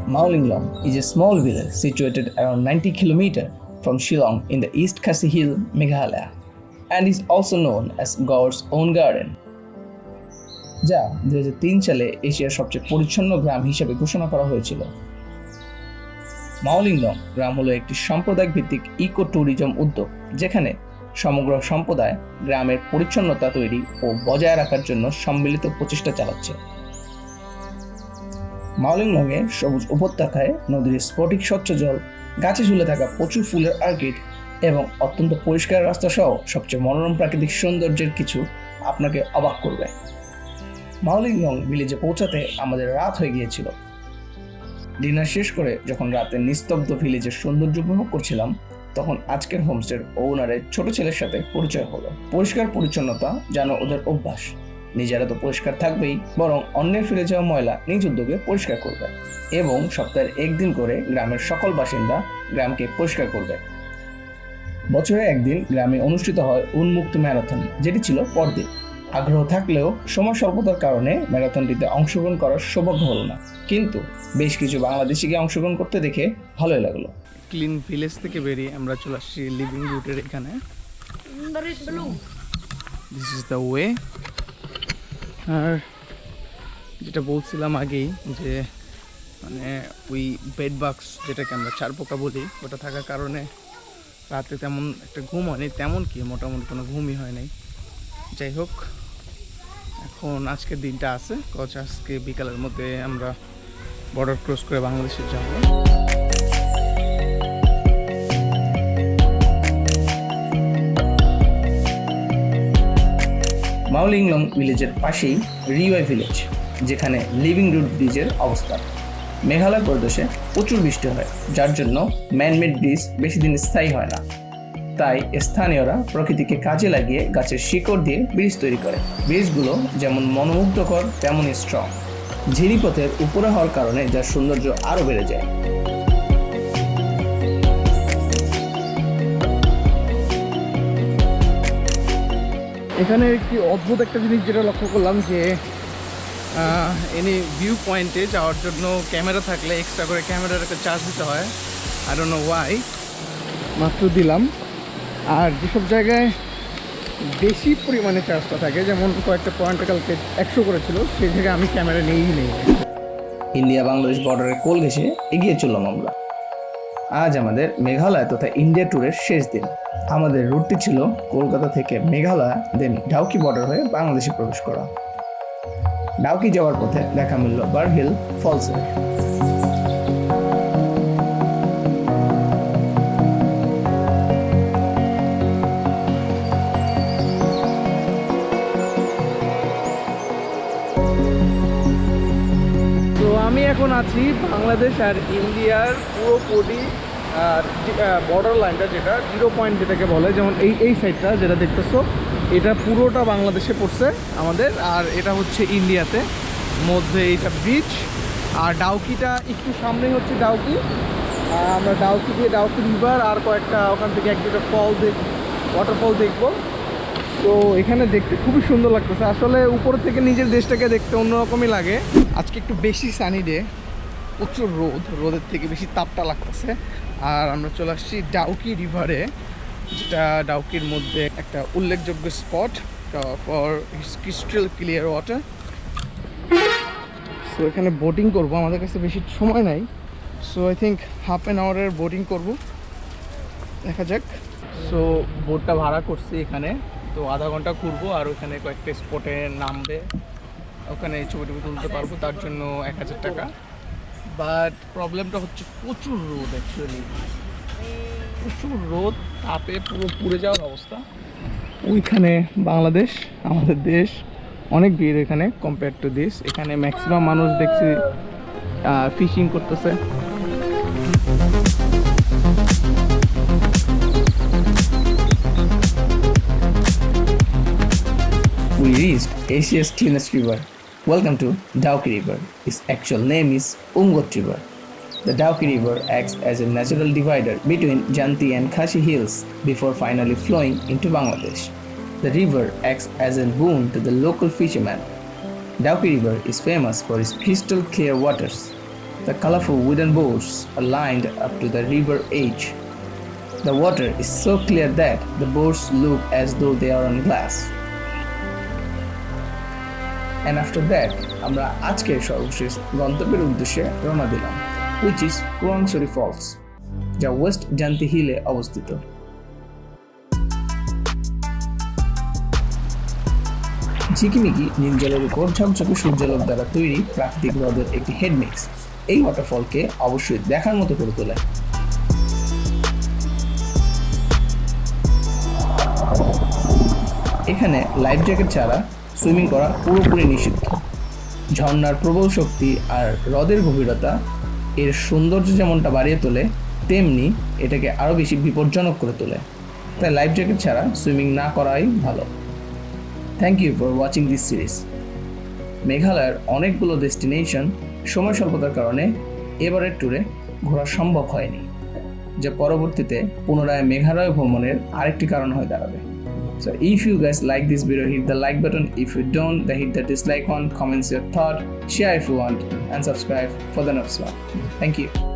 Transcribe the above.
Mawlynnong is a small village situated around 90 km from Shillong in the East Khasi Hill, Meghalaya, and is also known as God's own garden. যা 2003 সালে এশিয়ার সবচেয়ে পরিচ্ছন্ন গ্রাম হিসেবে ঘোষণা করা হয়েছিল। Mawlynnong গ্রাম হলো একটি সাম্প্রদায়িক ভিত্তিক ইকো ট্যুরিজম উদ্যোগ, যেখানে সমগ্র সম্প্রদায় গ্রামের পরিচ্ছন্নতা তৈরি ও বজায় রাখার জন্য সম্মিলিত প্রচেষ্টা চালাচ্ছে। Mawlynnong এর সবুজ উপত্যকায় নদীর স্ফটিক স্বচ্ছ জল, গাছে ঝুলে থাকা প্রচুর ফুলের অর্কিড এবং অত্যন্ত পরিষ্কার রাস্তা সহ সবচেয়ে মনোরম প্রাকৃতিক সৌন্দর্যের কিছু আপনাকে অবাক করবে। Mawlynnong ভিলেজে পৌঁছাতে আমাদের রাত হয়ে গিয়েছিল। ডিনার শেষ করে যখন রাতে নিস্তব্ধ ভিলেজের সৌন্দর্য উপভোগ করছিলাম, তখন আজকের হোমস্টের ওনারের ছোট ছেলের সাথে পরিচয় হলো। পরিষ্কার পরিচ্ছন্নতা যেন ওদের অভ্যাস। নিজেরা তো পরিষ্কার থাকবেই, বরং অন্যের ফেলে যাওয়া ময়লা নিজ উদ্যোগে পরিষ্কার করবে এবং সপ্তাহের একদিন করে গ্রামের সকল বাসিন্দা গ্রামকে পরিষ্কার করবে। বছরে একদিন গ্রামে অনুষ্ঠিত হয় উন্মুক্ত ম্যারাথন, যেটি ছিল পরদিন। আগ্রহ থাকলেও সময় স্বল্পতার কারণে ম্যারাথনটিতে অংশগ্রহণ করার সৌভাগ্য হলো না, কিন্তু বেশ কিছু বাংলাদেশিকে অংশগ্রহণ করতে দেখে ভালোই লাগলো। ক্লিন ভিলেজ থেকে বেরিয়ে আমরা চলে আসছি লিভিং রুটের এখানে। This is the way. আর যেটা বলছিলাম আগেই যে মানে ওই বেড বাক্স, যেটাকে আমরা চারপোকা বলি, ওটা থাকার কারণে রাতে তেমন একটা ঘুম হয়নি, তেমন কি মোটামুটি কোনো ঘুমই হয় নাই। যাই হোক, এখন আজকের দিনটা আছে, আজকে বিকালের মধ্যে আমরা বর্ডার ক্রস করে বাংলাদেশে যাব। Mawlynnong ভিলেজের পাশেই রিওয়াই ভিলেজ, যেখানে লিভিং রুট ব্রিজের অবস্থান। মেঘালয় প্রদেশে প্রচুর বৃষ্টি হয়, যার জন্য ম্যানমেড ব্রিজ বেশি দিন স্থায়ী হয় না। তাই স্থানীয়রা প্রকৃতিকে কাজে লাগিয়ে গাছের শিকড় দিয়ে ব্রিজ তৈরি করে। ব্রিজগুলো যেমন মনোমুগ্ধকর তেমনই স্ট্রং। ঝিরিপথের উপরে হওয়ার কারণে যার সৌন্দর্য আরও বেড়ে যায়। এখানে একটি অদ্ভুত একটা জিনিস যেটা লক্ষ্য করলাম যে এনি ভিউ পয়েন্টে যাওয়ার জন্য ক্যামেরা থাকলে এক্সট্রা করে ক্যামেরার একটা চার্জ দিতে হয়। আই ডোন্ট নো ওয়াই, মাত্র দিলাম। আর যেসব জায়গায় বেশি পরিমাণে চার্জটা থাকে, যেমন কয়েকটা পয়েন্টে কালকে 100 করেছিল, সেই জায়গায় আমি ক্যামেরা নিয়েই নেই। ইন্ডিয়া বাংলাদেশ বর্ডারের কোল ঘেঁষে এগিয়ে চললাম আমরা। আজ আমাদের মেঘালয় তথা ইন্ডিয়া ট্যুরের শেষ দিন। আমাদের রুটটি ছিল কলকাতা থেকে মেঘালয়, দেন ডাউকি বর্ডার হয়ে বাংলাদেশে প্রবেশ করা। ডাউকি যাওয়ার পথে দেখা মিলল বারহিল ফলসের। তো আমি এখন আছি বাংলাদেশ আর ইন্ডিয়ার পুরোপুরি বর্ডার লাইনটা, যেটা 0 পয়েন্ট যেটাকে বলে, যেমন এই সাইডটা যেটা দেখতেছো, এটা পুরোটা বাংলাদেশে পড়ছে আমাদের, আর এটা হচ্ছে ইন্ডিয়াতে মধ্যে এইটা ব্রিজ। আর ডাউকিটা একটু সামনেই হচ্ছে ডাউকি। আমরা ডাউকি দিয়ে ডাউকি রিভার আর কয়েকটা ওখান থেকে 1-2টা ওয়াটারফল দেখবো। তো এখানে দেখতে খুবই সুন্দর লাগতেছে। আসলে উপর থেকে নিজের দেশটাকে দেখতে অন্যরকমই লাগে। আজকে একটু বেশি সানি ডে, প্রচুর রোদের থেকে বেশি তাপটা লাগতেছে। আর আমরা চলে আসছি ডাউকি রিভারে, যেটা ডাউকির মধ্যে একটা উল্লেখযোগ্য spot for crystal clear water. So এখানে বোটিং করব, আমাদের কাছে বেশি সময় নাই, so I think half an আওয়ারের বোটিং করব, দেখা যাক। সো বোটটা ভাড়া করছি এখানে, তো আধা ঘন্টা ঘুরবো আর ওখানে কয়েকটা স্পটে নামবে, ওখানে ছবি তুলতে পারবো, তার জন্য 1000 টাকা। বাট প্রবলেমটা হচ্ছে প্রচুর রোদ, অ্যাকচুয়ালি প্রচুর রোদ, তাপে পুরো পুড়ে যাওয়ার অবস্থা। ওইখানে বাংলাদেশ, আমাদের দেশ, অনেক ভিড় এখানে কম্পেয়ার টু দিস। এখানে ম্যাক্সিমাম মানুষ দেখছি ফিশিং করতেছে। We reached Asia's cleanest river. Welcome to Dawki River. Its actual name is Umngot River. The Dawki River acts as a natural divider between Janti and Khasi hills before finally flowing into Bangladesh. The river acts as a boon to the local fishermen. Dawki River is famous for its crystal clear waters. The colorful wooden boats are lined up to the river edge. The water is so clear that the boats look as though they are on glass. And after that, আমরা আজকের সর্বশেষ গন্তব্যের উদ্দেশ্যে রওনা দিলাম, which is Krang Shuri Falls, যা West জান্তি হিলে অবস্থিত। ঝিকিমিকি নীল জলের উপর ঝকঝকে সূর্যালোক দ্বারা তৈরি প্রাকৃতিক হ্রদের একটি হেডমিক্স এই ওয়াটারফলকে অবশ্যই দেখার মতো করে তোলে। এখানে লাইফ জ্যাকেট ছাড়া সুইমিং করা পুরোপুরি নিষিদ্ধ। ঝর্ণার প্রবল শক্তি আর হ্রদের গভীরতা এর সৌন্দর্য যেমনটা বাড়িয়ে তোলে, তেমনি এটাকে আরও বেশি বিপজ্জনক করে তোলে। তাই লাইফ জ্যাকেট ছাড়া সুইমিং না করাই ভালো। Thank you for watching this series. মেঘালয়ের অনেকগুলো ডেস্টিনেশন সময় স্বল্পতার কারণে এবারের ট্যুরে ঘোরা সম্ভব হয়নি, যা পরবর্তীতে পুনরায় মেঘালয় ভ্রমণের আরেকটি কারণ হয়ে দাঁড়াবে। So if you guys like this video, hit the like button. If you don't, then hit the dislike one, comments your thought, share if you want, and subscribe for the next one. Thank you.